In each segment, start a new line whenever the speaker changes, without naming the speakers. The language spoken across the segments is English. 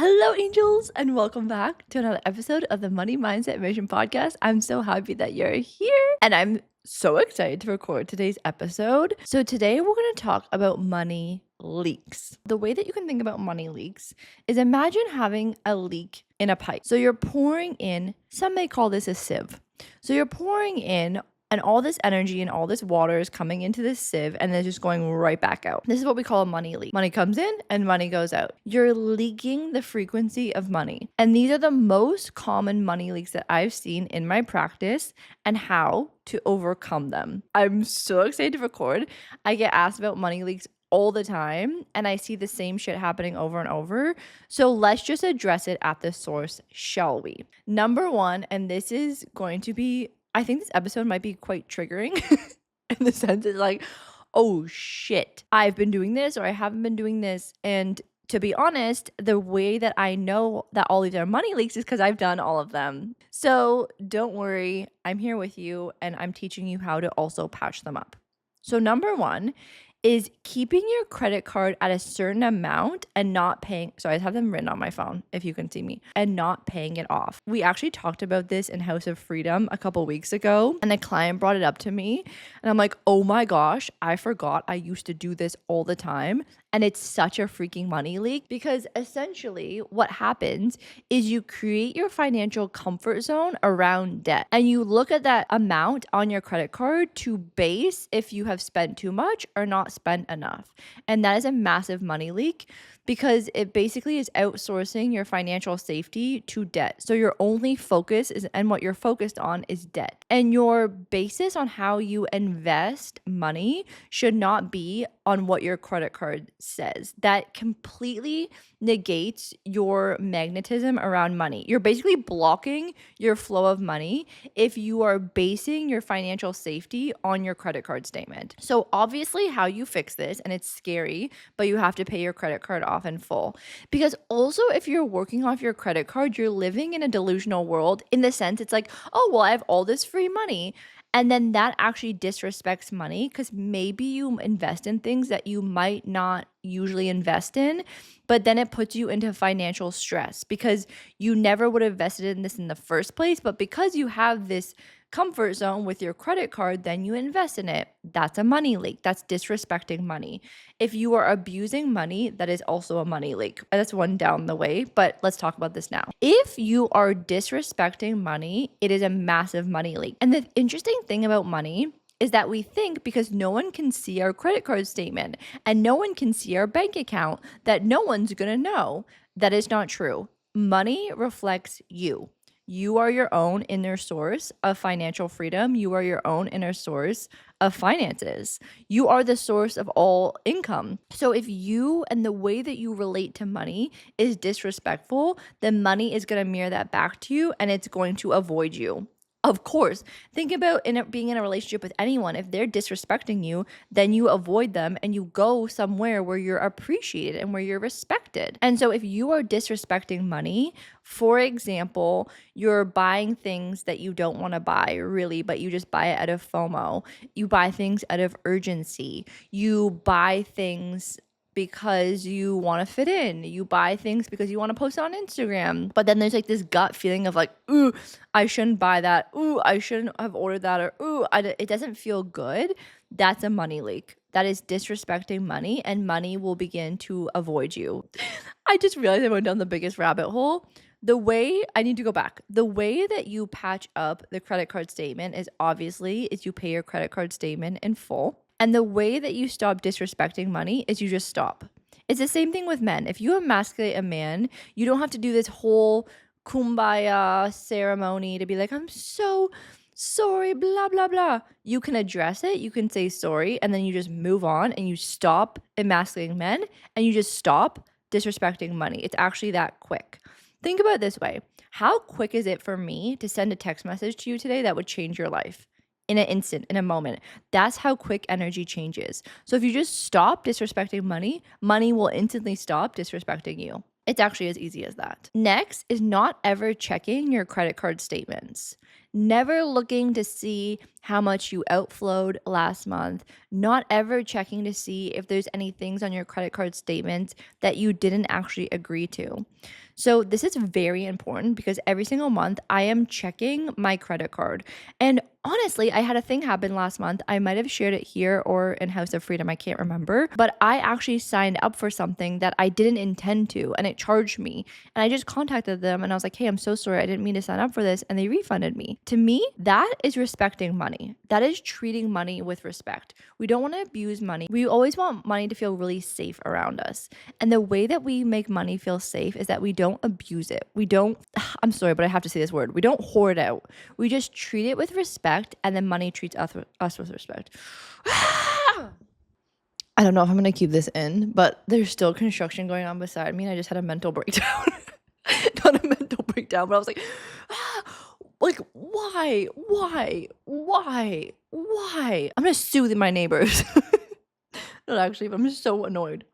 Hello, angels, and welcome back to another episode of the Money Mindset Mission podcast. I'm so happy that you're here, and I'm so excited to record today's episode. So, today we're going to talk about money leaks. The way that you can think about money leaks is imagine having a leak in a pipe. So, you're pouring in, some may call this a sieve. So, you're pouring in and all this energy and all this water is coming into this sieve and then just going right back out. This is what we call a money leak. Money comes in and money goes out. You're leaking the frequency of money. And these are the most common money leaks that I've seen in my practice and how to overcome them. I'm so excited to record. I get asked about money leaks all the time and I see the same shit happening over and over. So let's just address it at the source, shall we? Number one, and this is going to be, I think this episode might be quite triggering in the sense it's like, oh shit, I've been doing this or I haven't been doing this. And to be honest, the way that I know that all these are money leaks is because I've done all of them. So don't worry, I'm here with you and I'm teaching you how to also patch them up. So number one is keeping your credit card at a certain amount and not paying. So I have them written on my phone if you can see me, and not paying it off. We actually talked about this in House of Freedom a couple weeks ago, and a client brought it up to me and I'm like, oh my gosh, I forgot I used to do this all the time. And it's such a freaking money leak because essentially what happens is you create your financial comfort zone around debt and you look at that amount on your credit card to base if you have spent too much or not spent enough. And that is a massive money leak because it basically is outsourcing your financial safety to debt. So your only focus is, and what you're focused on is debt. And your basis on how you invest money should not be on what your credit card says. That completely negates your magnetism around money. You're basically blocking your flow of money if you are basing your financial safety on your credit card statement. So obviously how you fix this, and it's scary, but you have to pay your credit card off in full. Because also if you're working off your credit card, you're living in a delusional world in the sense it's like, oh, well, I have all this free money. And then that actually disrespects money because maybe you invest in things that you might not usually invest in, but then it puts you into financial stress because you never would have invested in this in the first place. But because you have this comfort zone with your credit card, then you invest in it. That's a money leak. That's disrespecting money. If you are abusing money, that is also a money leak. That's one down the way, but let's talk about this now. If you are disrespecting money, it is a massive money leak. And the interesting thing about money is that we think because no one can see our credit card statement and no one can see our bank account that no one's gonna know. That is not true. Money reflects you. You are your own inner source of financial freedom. You are your own inner source of finances. You are the source of all income. So if you and the way that you relate to money is disrespectful, then money is going to mirror that back to you and it's going to avoid you. Of course, think about being in a relationship with anyone. If they're disrespecting you, then you avoid them and you go somewhere where you're appreciated and where you're respected. And so if you are disrespecting money, for example, you're buying things that you don't want to buy really, but you just buy it out of FOMO. You buy things out of urgency. You buy things because you want to fit in. You buy things because you want to post on Instagram. But then there's like this gut feeling of like, ooh, I shouldn't buy that. Ooh, I shouldn't have ordered that. Or ooh, it doesn't feel good. That's a money leak. That is disrespecting money, and money will begin to avoid you. I just realized I went down the biggest rabbit hole. The way that you patch up the credit card statement is you pay your credit card statement in full. And the way that you stop disrespecting money is you just stop. It's the same thing with men. If you emasculate a man, you don't have to do this whole kumbaya ceremony to be like, I'm so sorry, blah, blah, blah. You can address it. You can say sorry. And then you just move on and you stop emasculating men and you just stop disrespecting money. It's actually that quick. Think about it this way. How quick is it for me to send a text message to you today that would change your life? In an instant, in a moment. That's how quick energy changes. So if you just stop disrespecting money, money will instantly stop disrespecting you. It's actually as easy as that. Next is not ever checking your credit card statements. Never looking to see how much you outflowed last month. Not ever checking to see if there's any things on your credit card statements that you didn't actually agree to. So this is very important because every single month I am checking my credit card. And honestly, I had a thing happen last month. I might have shared it here or in House of Freedom. I can't remember. But I actually signed up for something that I didn't intend to, and it charged me. And I just contacted them and I was like, hey, I'm so sorry. I didn't mean to sign up for this. And they refunded me. To me, that is respecting money. That is treating money with respect. We don't want to abuse money. We always want money to feel really safe around us. And the way that we make money feel safe is that we don't abuse it. We don't, I'm sorry, but I have to say this word. We don't hoard out. We just treat it with respect, and then money treats us with respect. I don't know if I'm going to keep this in, but there's still construction going on beside me, and I just had a mental breakdown. Not a mental breakdown, but I was like, why? I'm going to sue my neighbors. Not actually, but I'm just so annoyed.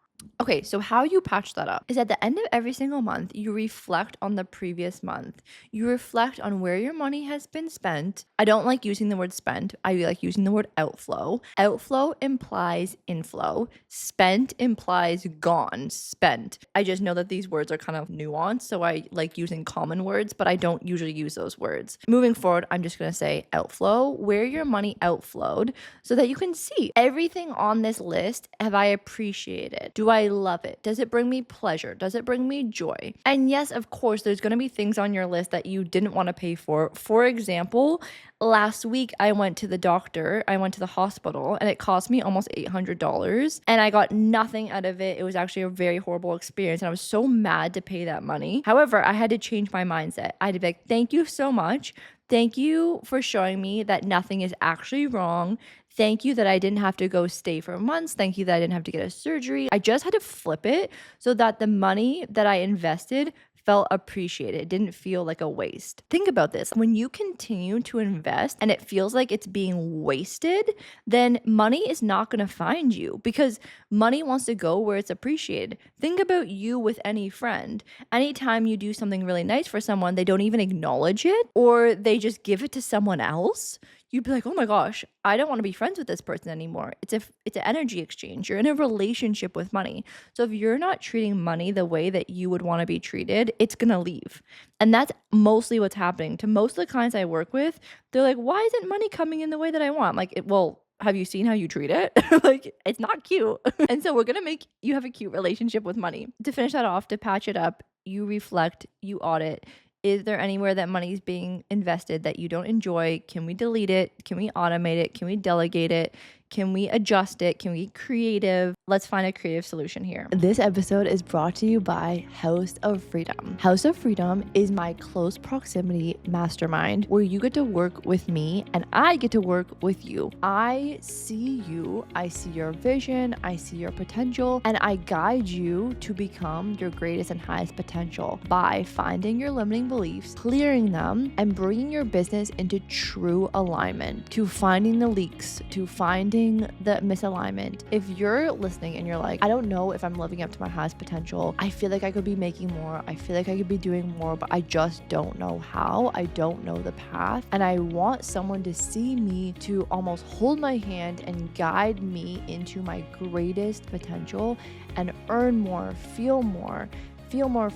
Okay, so how you patch that up is at the end of every single month, you reflect on the previous month. You reflect on where your money has been spent. I don't like using the word spent. I like using the word outflow. Outflow implies inflow. Spent implies gone, spent. I just know that these words are kind of nuanced, so I like using common words, but I don't usually use those words. Moving forward, I'm just going to say outflow, where your money outflowed, so that you can see everything on this list. Have I appreciated? Do I love it? Does it bring me pleasure? Does it bring me joy? And yes, of course, there's going to be things on your list that you didn't want to pay for. For example, last week I went to the doctor, I went to the hospital, and it cost me almost $800, and I got nothing out of it. It was actually a very horrible experience, and I was so mad to pay that money. However, I had to change my mindset. I had to be like, thank you so much. Thank you for showing me that nothing is actually wrong. Thank you that I didn't have to go stay for months. Thank you that I didn't have to get a surgery. I just had to flip it so that the money that I invested felt appreciated. It didn't feel like a waste. Think about this. When you continue to invest and it feels like it's being wasted, then money is not going to find you because money wants to go where it's appreciated. Think about you with any friend. Anytime you do something really nice for someone, they don't even acknowledge it or they just give it to someone else. You'd be like, oh my gosh, I don't want to be friends with this person anymore. It's an energy exchange. You're in a relationship with money. So if you're not treating money the way that you would want to be treated, it's going to leave. And that's mostly what's happening. To most of the clients I work with, they're like, why isn't money coming in the way that I want? Like, well, have you seen how you treat it? Like, it's not cute. And so we're going to make you have a cute relationship with money. To finish that off, to patch it up, you reflect, you audit. Is there anywhere that money's being invested that you don't enjoy? Can we delete it? Can we automate it? Can we delegate it? Can we adjust it? Can we be creative? Let's find a creative solution here. This episode is brought to you by House of Freedom. House of Freedom is my close proximity mastermind where you get to work with me and I get to work with you. I see you, I see your vision, I see your potential, and I guide you to become your greatest and highest potential by finding your limiting beliefs, clearing them, and bringing your business into true alignment, to finding the leaks, to finding the misalignment. If you're listening and you're like, I don't know if I'm living up to my highest potential, I feel like I could be making more, I feel like I could be doing more, but I just don't know how, I don't know the path, and I want someone to see me, to almost hold my hand and guide me into my greatest potential and earn more, feel more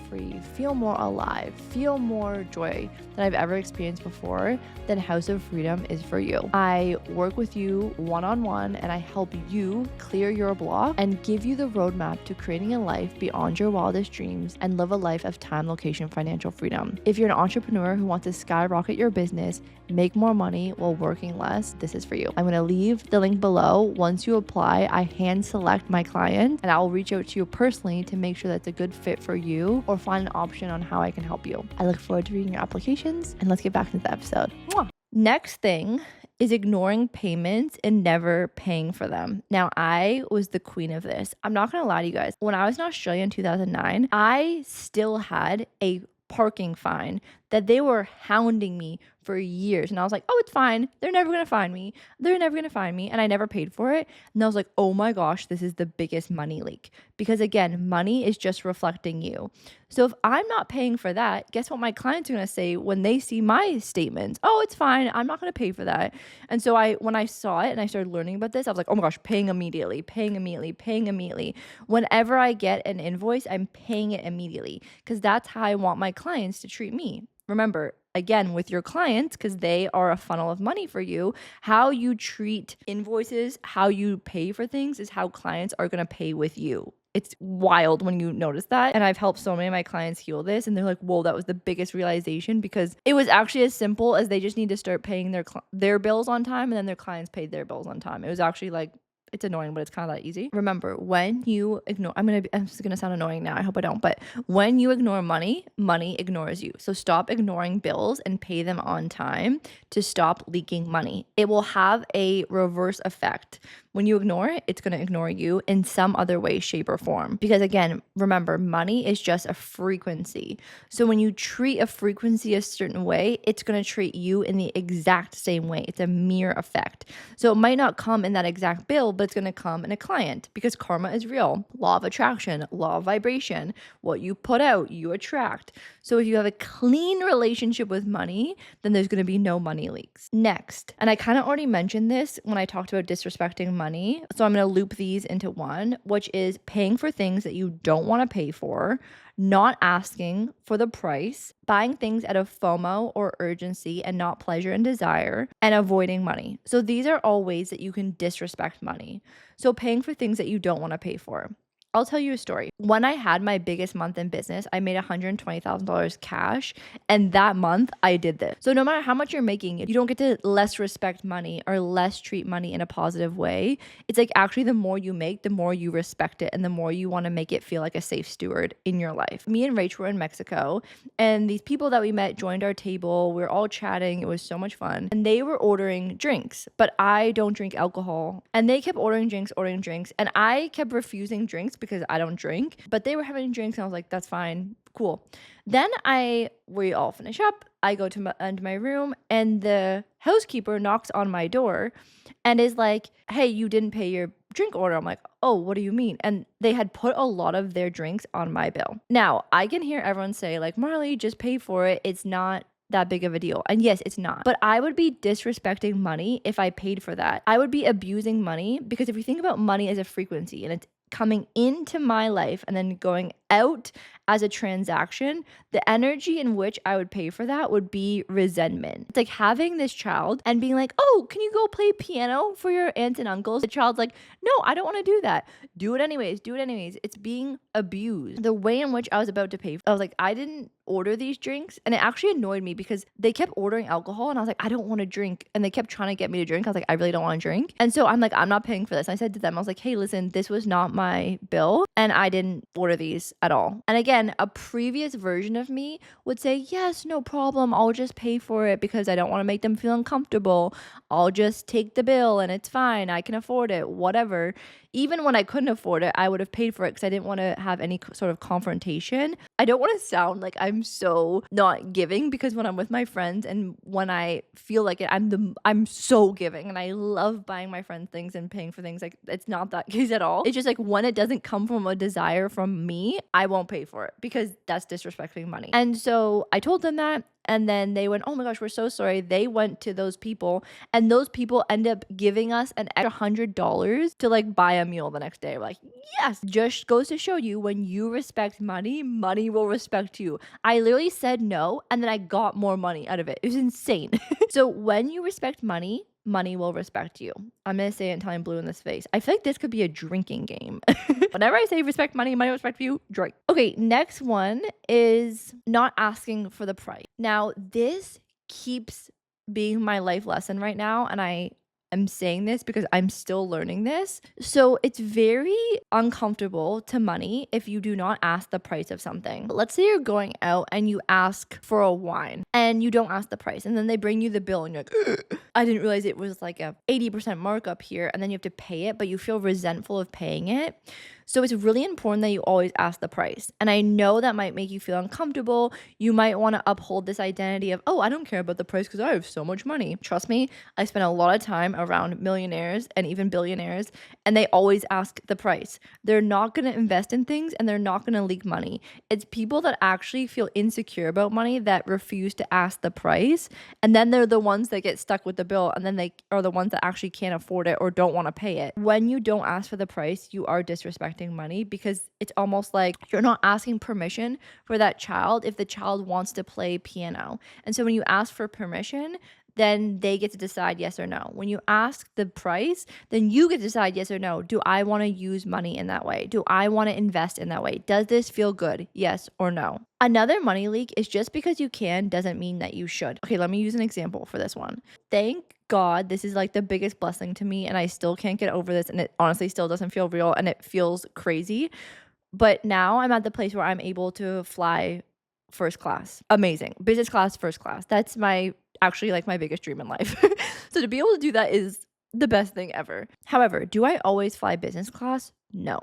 free, feel more alive, feel more joy than I've ever experienced before, then House of Freedom is for you. I work with you one-on-one and I help you clear your block and give you the roadmap to creating a life beyond your wildest dreams and live a life of time, location, financial freedom. If you're an entrepreneur who wants to skyrocket your business, make more money while working less, this is for you. I'm going to leave the link below. Once you apply, I hand select my client and I will reach out to you personally to make sure that's a good fit for you or find an option on how I can help you. I look forward to reading your applications and let's get back into the episode. Mwah. Next thing is ignoring payments and never paying for them. Now, I was the queen of this. I'm not going to lie to you guys. When I was in Australia in 2009, I still had a parking fine that they were hounding me for years. And I was like, oh, it's fine. They're never going to find me. They're never going to find me. And I never paid for it. And I was like, oh my gosh, this is the biggest money leak. Because again, money is just reflecting you. So if I'm not paying for that, guess what my clients are going to say when they see my statements? Oh, it's fine. I'm not going to pay for that. And so when I saw it and I started learning about this, I was like, oh my gosh, paying immediately, paying immediately, paying immediately. Whenever I get an invoice, I'm paying it immediately because that's how I want my clients to treat me. Remember, again, with your clients, because they are a funnel of money for you, how you treat invoices, how you pay for things is how clients are going to pay with you. It's wild when you notice that. And I've helped so many of my clients heal this. And they're like, whoa, that was the biggest realization, because it was actually as simple as they just need to start paying their bills on time. And then their clients paid their bills on time. It was actually like, it's annoying, but it's kind of that easy. Remember, when you ignore, I'm just gonna sound annoying now. I hope I don't. But when you ignore money, money ignores you. So stop ignoring bills and pay them on time to stop leaking money. It will have a reverse effect. When you ignore it, it's going to ignore you in some other way, shape, or form. Because again, remember, money is just a frequency. So when you treat a frequency a certain way, it's going to treat you in the exact same way. It's a mirror effect. So it might not come in that exact bill, but it's going to come in a client, because karma is real. Law of attraction, law of vibration. What you put out, you attract. So if you have a clean relationship with money, then there's going to be no money leaks. Next, and I kind of already mentioned this when I talked about disrespecting money. So I'm going to loop these into one, which is paying for things that you don't want to pay for, not asking for the price, buying things out of FOMO or urgency and not pleasure and desire, and avoiding money. So these are all ways that you can disrespect money. So paying for things that you don't want to pay for. I'll tell you a story. When I had my biggest month in business, I made $120,000 cash. And that month I did this. So no matter how much you're making, you don't get to less respect money or less treat money in a positive way. It's like actually the more you make, the more you respect it and the more you want to make it feel like a safe steward in your life. Me and Rach were in Mexico, and these people that we met joined our table. We were all chatting. It was so much fun. And they were ordering drinks, but I don't drink alcohol. And they kept ordering drinks. And I kept refusing drinks because I don't drink, but they were having drinks and I was like, that's fine, cool. Then we all finish up. I go to my room and the housekeeper knocks on my door and is like, hey, you didn't pay your drink order. I'm like, oh, what do you mean? And they had put a lot of their drinks on my bill. Now I can hear everyone say like, Marley, just pay for it. It's not that big of a deal. And yes, it's not. But I would be disrespecting money if I paid for that. I would be abusing money, because if you think about money as a frequency and it's coming into my life and then going out as a transaction, the energy in which I would pay for that would be resentment. It's like having this child and being like, oh, can you go play piano for your aunts and uncles? The child's like, no, I don't want to do that. Do it anyways. It's being abused. The way in which I was about to pay, I was like, I didn't order these drinks. And it actually annoyed me because they kept ordering alcohol and I was like, I don't want to drink. And they kept trying to get me to drink. I was like, I really don't want to drink. And so I'm like, I'm not paying for this. And I said to them, I was like, hey, listen, this was not my bill and I didn't order these at all. And again, a previous version of me would say, yes, no problem. I'll just pay for it because I don't want to make them feel uncomfortable. I'll just take the bill and it's fine. I can afford it, whatever. Even when I couldn't afford it, I would have paid for it because I didn't want to have any sort of confrontation. I don't want to sound like I'm so not giving, because when I'm with my friends and when I feel like it, I'm so giving and I love buying my friends things and paying for things. Like, it's not that case at all. It's just like when it doesn't come from a desire from me, I won't pay for it because that's disrespecting money. And so I told them that. And then they went, oh my gosh, we're so sorry. They went to those people and those people end up giving us an extra $100 to like buy a meal the next day. We're like, yes, just goes to show you, when you respect money, money will respect you. I literally said no and then I got more money out of it. It was insane. So when you respect money, money will respect you. I'm going to say it until I'm blue in this face. I feel like this could be a drinking game. Whenever I say respect money, money will respect you, drink. Okay, next one is not asking for the price. Now, this keeps being my life lesson right now, and I'm saying this because I'm still learning this. So it's very uncomfortable to money if you do not ask the price of something. Let's say you're going out and you ask for a wine and you don't ask the price, and then they bring you the bill and you're like, ugh. I didn't realize it was like a 80% markup here, and then you have to pay it, but you feel resentful of paying it. So it's really important that you always ask the price. And I know that might make you feel uncomfortable. You might want to uphold this identity of, oh, I don't care about the price because I have so much money. Trust me, I spend a lot of time around millionaires and even billionaires, and they always ask the price. They're not going to invest in things and they're not going to leak money. It's people that actually feel insecure about money that refuse to ask the price. And then they're the ones that get stuck with the bill, and then they are the ones that actually can't afford it or don't want to pay it. When you don't ask for the price, you are disrespecting money, because it's almost like you're not asking permission for that child if the child wants to play piano. And so when you ask for permission, then they get to decide yes or no. When you ask the price, then you get to decide yes or no. Do I want to use money in that way? Do I want to invest in that way? Does this feel good? Yes or no? Another money leak is just because you can doesn't mean that you should. Okay, let me use an example for this one. Thank God, this is like the biggest blessing to me, and I still can't get over this, and it honestly still doesn't feel real, and it feels crazy. But now I'm at the place where I'm able to fly first class. Amazing. Business class, first class. That's my actually like my biggest dream in life. So to be able to do that is the best thing ever. However, do I always fly business class? No.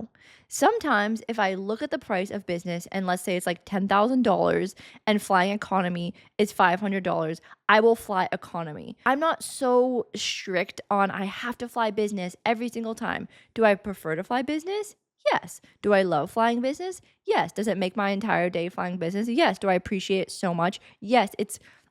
Sometimes if I look at the price of business and let's say it's like $10,000 and flying economy is $500, I will fly economy. I'm not so strict on I have to fly business every single time. Do I prefer to fly business? Yes. Do I love flying business? Yes. Does it make my entire day flying business? Yes. Do I appreciate it so much? Yes.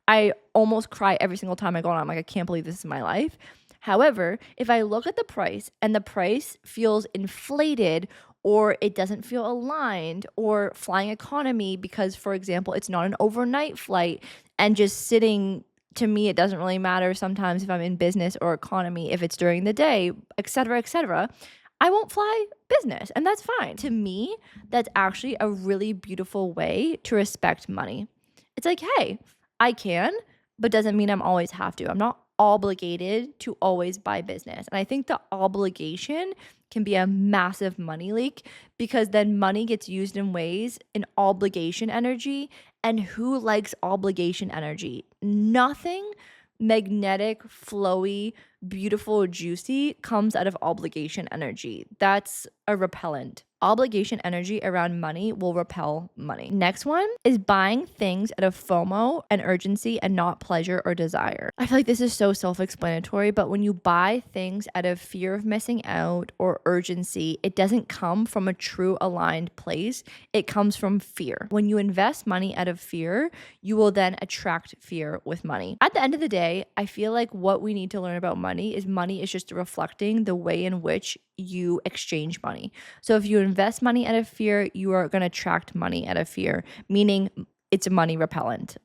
I almost cry every single time I go on. I'm like, I can't believe this is my life. However, if I look at the price and the price feels inflated, or it doesn't feel aligned, or flying economy because, for example, it's not an overnight flight, and just sitting, to me, it doesn't really matter sometimes if I'm in business or economy, if it's during the day, etc., I won't fly business, and that's fine. To me, that's actually a really beautiful way to respect money. It's like, hey, I can, but doesn't mean I'm always have to. I'm not obligated to always buy business. And I think the obligation can be a massive money leak, because then money gets used in ways in obligation energy. And who likes obligation energy? Nothing magnetic, flowy, beautiful, juicy comes out of obligation energy. That's a repellent. Obligation energy around money will repel money. Next one is buying things out of FOMO and urgency and not pleasure or desire. I feel like this is so self-explanatory, but when you buy things out of fear of missing out or urgency, it doesn't come from a true aligned place. It comes from fear. When you invest money out of fear, you will then attract fear with money. At the end of the day, I feel like what we need to learn about money is just reflecting the way in which you exchange money. So if you invest money out of fear, you are going to attract money out of fear, meaning it's a money repellent.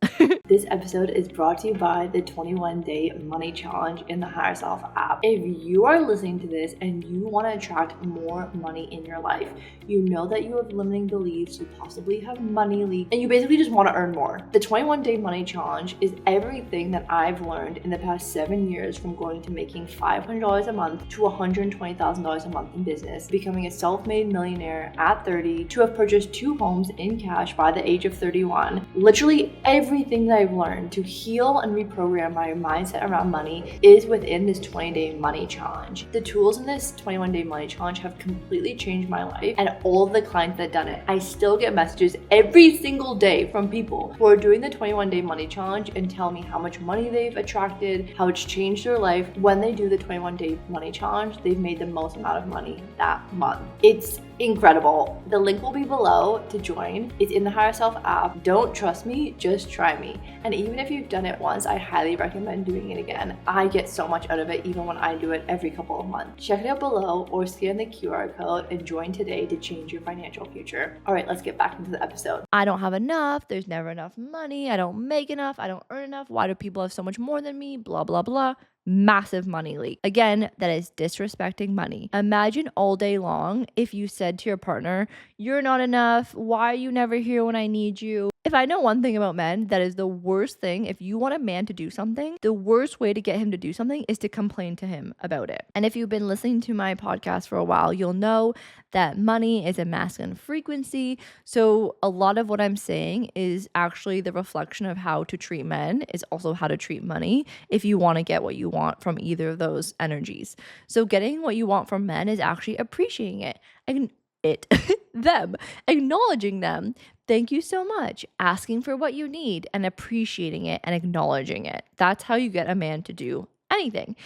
This episode is brought to you by the 21-day money challenge in the Higher Self app. If you are listening to this and you want to attract more money in your life, you know that you have limiting beliefs, you possibly have money leaks, and you basically just want to earn more. The 21-day money challenge is everything that I've learned in the past 7 years, from going to making $500 a month to $120,000 a month in business, becoming a self-made millionaire at 30, to have purchased 2 homes in cash by the age of 31. Literally everything that I've learned to heal and reprogram my mindset around money is within this 20-day money challenge. The tools in this 21-day money challenge have completely changed my life, and all of the clients that done it, I still get messages every single day from people who are doing the 21-day money challenge and tell me how much money they've attracted, how it's changed their life. When they do the 21-day money challenge, they've made the most amount of money that month. It's incredible. The link will be below to join. It's in the Higher Self app. Don't trust me, just try me. And even if you've done it once, I highly recommend doing it again. I get so much out of it even when I do it every couple of months. Check it out below or scan the QR code and join today to change your financial future. All right, let's get back into the episode. I don't have enough. There's never enough money. I don't make enough. I don't earn enough. Why do people have so much more than me? Blah, blah, blah. Massive money leak. Again, that is disrespecting money. Imagine all day long if you said to your partner, "You're not enough. Why are you never here when I need you?" If I know one thing about men, that is the worst thing. If you want a man to do something, the worst way to get him to do something is to complain to him about it. And if you've been listening to my podcast for a while, you'll know that money is a masculine frequency. So a lot of what I'm saying is actually the reflection of how to treat men is also how to treat money if you want to get what you want from either of those energies. So getting what you want from men is actually appreciating it and them, acknowledging them. Thank you so much. Asking for what you need and appreciating it and acknowledging it. That's how you get a man to do anything.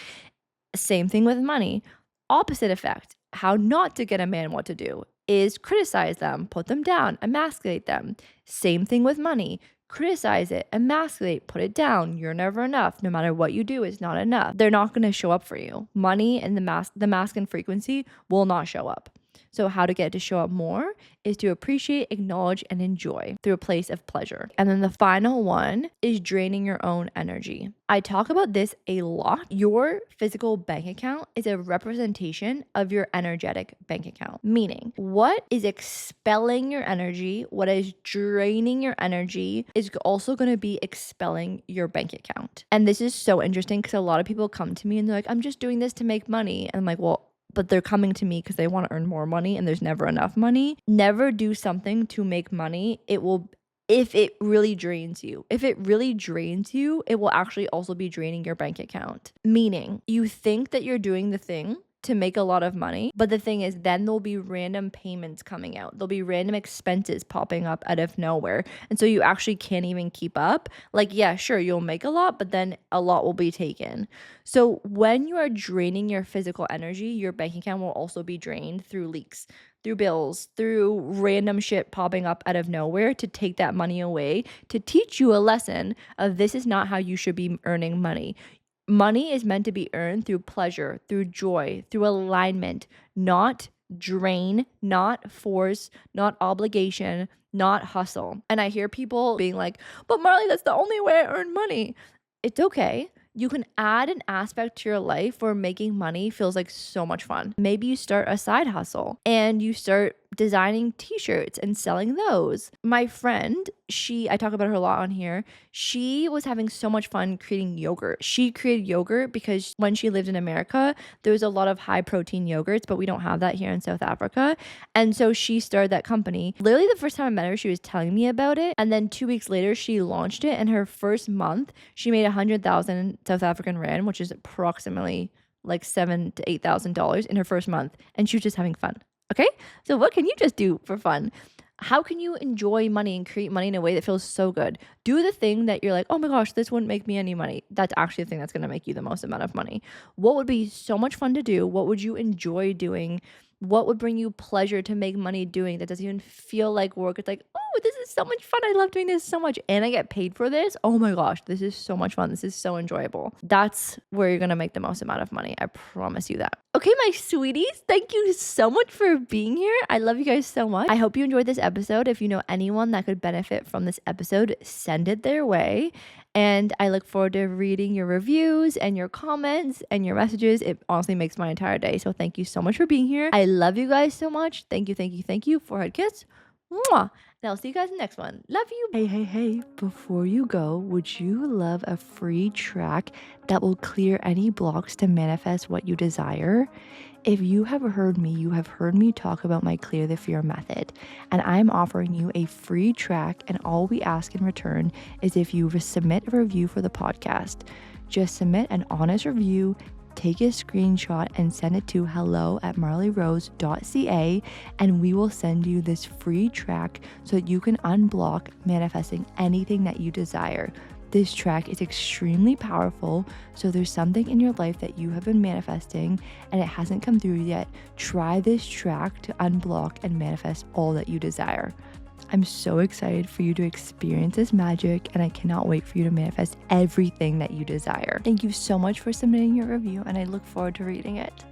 Same thing with money. Opposite effect. How not to get a man what to do is criticize them, put them down, emasculate them. Same thing with money. Criticize it, emasculate, put it down. You're never enough. No matter what you do, it's not enough. They're not going to show up for you. Money and the masculine frequency will not show up. So how to get it to show up more is to appreciate, acknowledge, and enjoy through a place of pleasure. And then the final one is draining your own energy. I talk about this a lot. Your physical bank account is a representation of your energetic bank account, meaning what is expelling your energy, what is draining your energy is also going to be expelling your bank account. And this is so interesting because a lot of people come to me and they're like, I'm just doing this to make money. And I'm like, well, but they're coming to me because they want to earn more money and there's never enough money. Never do something to make money. If it really drains you, it will actually also be draining your bank account. Meaning you think that you're doing the thing to make a lot of money, but the thing is then there'll be random payments coming out. There'll be random expenses popping up out of nowhere. And so you actually can't even keep up. Like, yeah, sure, you'll make a lot, but then a lot will be taken. So when you are draining your physical energy, your bank account will also be drained through leaks, through bills, through random shit popping up out of nowhere to take that money away, to teach you a lesson of this is not how you should be earning money. Money is meant to be earned through pleasure, through joy, through alignment, not drain, not force, not obligation, not hustle. And I hear people being like, but Marley, that's the only way I earn money. It's okay. You can add an aspect to your life where making money feels like so much fun. Maybe you start a side hustle and you start designing t-shirts and selling those. My friend, I talk about her a lot on here. She was having so much fun creating yogurt. She created yogurt because when she lived in America, there was a lot of high protein yogurts, but we don't have that here in South Africa. And so she started that company. Literally the first time I met her, she was telling me about it. And then 2 weeks later, she launched it. And her first month, she made 100,000 South African rand, which is approximately like $7,000 to $8,000 in her first month. And she was just having fun. Okay, so what can you just do for fun? How can you enjoy money and create money in a way that feels so good? Do the thing that you're like, oh my gosh, this wouldn't make me any money. That's actually the thing that's going to make you the most amount of money. What would be so much fun to do? What would you enjoy doing? What would bring you pleasure to make money doing that doesn't even feel like work? It's like, oh, this is so much fun. I love doing this so much. And I get paid for this. Oh my gosh, this is so much fun. This is so enjoyable. That's where you're going to make the most amount of money. I promise you that. Okay, my sweeties, thank you so much for being here. I love you guys so much. I hope you enjoyed this episode. If you know anyone that could benefit from this episode, send it their way. And I look forward to reading your reviews and your comments and your messages. It honestly makes my entire day. So thank you so much for being here. I love you guys so much. Thank you, thank you, thank you. Forehead kiss. Mwah. And I'll see you guys in the next one. Love you. Hey. Before you go, would you love a free track that will clear any blocks to manifest what you desire? If you have heard me talk about my Clear the Fear method, and I'm offering you a free track, and all we ask in return is if you submit a review for the podcast. Just submit an honest review, take a screenshot and send it to hello@marleyrose.ca, and we will send you this free track so that you can unblock manifesting anything that you desire. This track is extremely powerful, so there's something in your life that you have been manifesting and it hasn't come through yet. Try this track to unblock and manifest all that you desire. I'm so excited for you to experience this magic, and I cannot wait for you to manifest everything that you desire. Thank you so much for submitting your review, and I look forward to reading it.